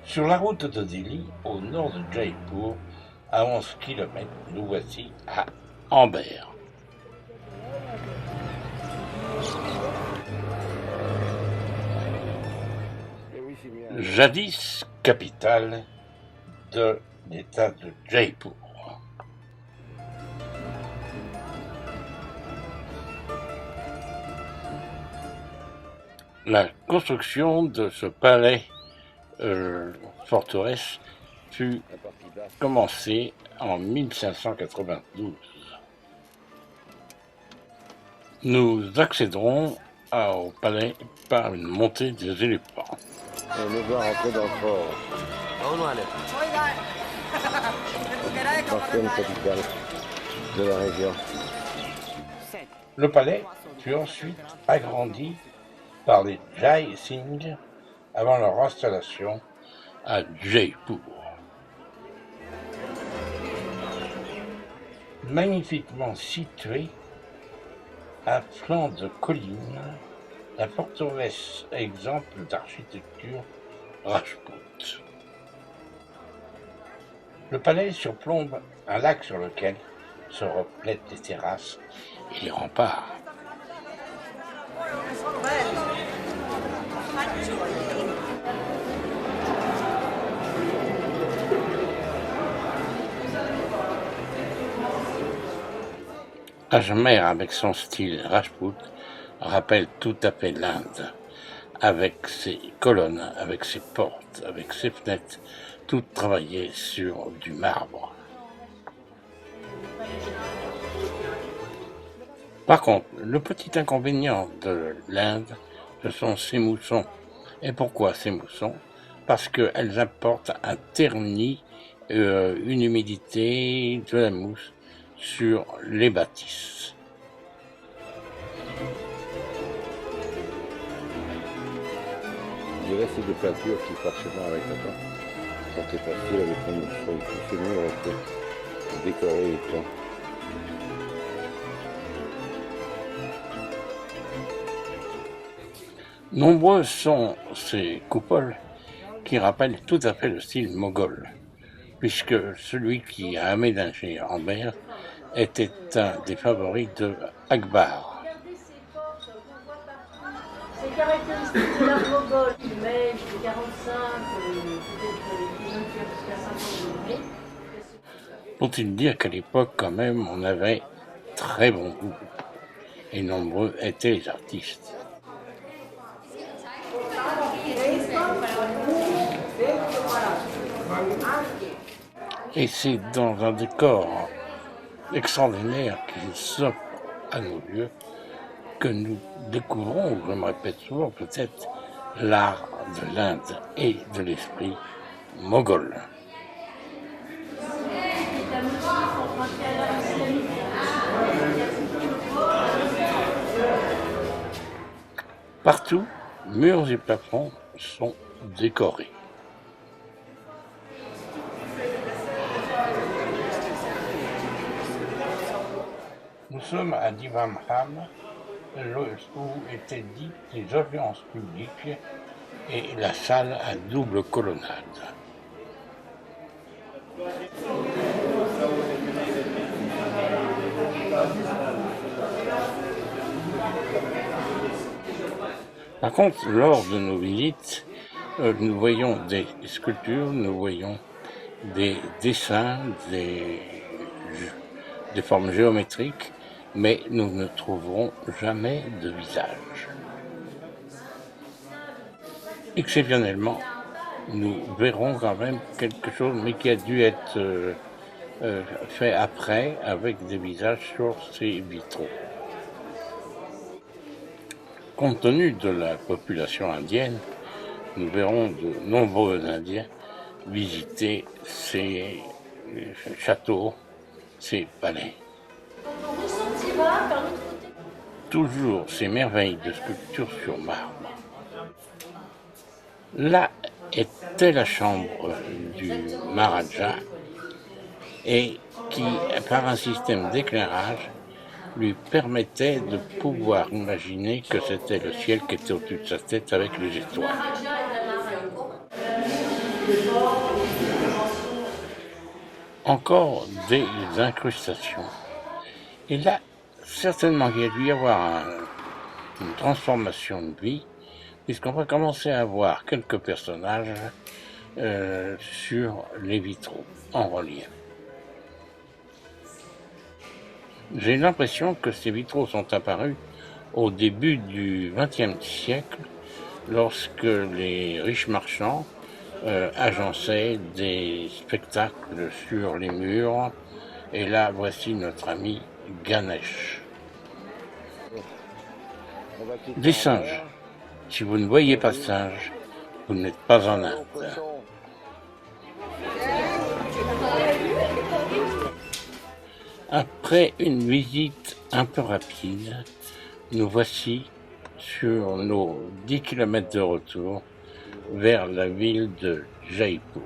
Sur la route de Delhi, au nord de Jaipur, à 11 km, nous voici à Amber. Jadis capitale de l'État de Jaipur. La construction de ce palais forteresse fut commencée en 1592. Nous accéderons au palais par une montée des éléphants. On nous voit rentrer dans le fort. Ancienne capitale de la région. Le palais fut ensuite agrandi par les Jai Singh avant leur installation à Jaipur. Magnifiquement située à flanc de colline, la forteresse est exemple d'architecture rajpoute. Le palais surplombe un lac sur lequel se reflètent les terrasses et les remparts. Ajmer, avec son style rajpout, rappelle tout à fait l'Inde, avec ses colonnes, avec ses portes, avec ses fenêtres, tout travaillé sur du marbre. Par contre, le petit inconvénient de l'Inde, ce sont ces moussons. Et pourquoi ces moussons? Parce qu'elles apportent un terni, une humidité, de la mousse sur les bâtisses. Je dirais c'est des peintures qui forcément avec le temps sont effacées avec un mousseau et tout. C'est mieux rester décoré et tout. Nombreux sont ces coupoles qui rappellent tout à fait le style moghol, puisque celui qui a aménagé Amber était un des favoris de Akbar. C'est caractéristique de l'art moghol, mais de 45, peut-être les jeunes filles jusqu'à 50 degrés. Faut-il dire qu'à l'époque, quand même, on avait très bon goût, et nombreux étaient les artistes. Et c'est dans un décor extraordinaire qui s'offre à nos yeux que nous découvrons, je me répète souvent, peut-être l'art de l'Inde et de l'esprit moghol. Partout, murs et plafonds sont décorés. Nous sommes à Divan Ham, où étaient dites les audiences publiques et la salle à double colonnade. Par contre, lors de nos visites, nous voyons des sculptures, nous voyons des dessins, des formes géométriques, mais nous ne trouverons jamais de visage. Exceptionnellement, nous verrons quand même quelque chose, mais qui a dû être fait après, avec des visages sur ces vitraux. Compte tenu de la population indienne, nous verrons de nombreux Indiens visiter ces châteaux, ces palais. Toujours ces merveilles de sculpture sur marbre. Là était la chambre du Maharaja et qui, par un système d'éclairage, lui permettait de pouvoir imaginer que c'était le ciel qui était au-dessus de sa tête avec les étoiles. Encore des incrustations. Et là, certainement qu'il y a dû y avoir une transformation de vie, puisqu'on va commencer à voir quelques personnages sur les vitraux en relief. J'ai l'impression que ces vitraux sont apparus au début du XXe siècle, lorsque les riches marchands agençaient des spectacles sur les murs. Et là, voici notre ami Ganesh. Des singes. Si vous ne voyez pas de singes, vous n'êtes pas en Inde. Après une visite un peu rapide, nous voici sur nos 10 km de retour vers la ville de Jaipur.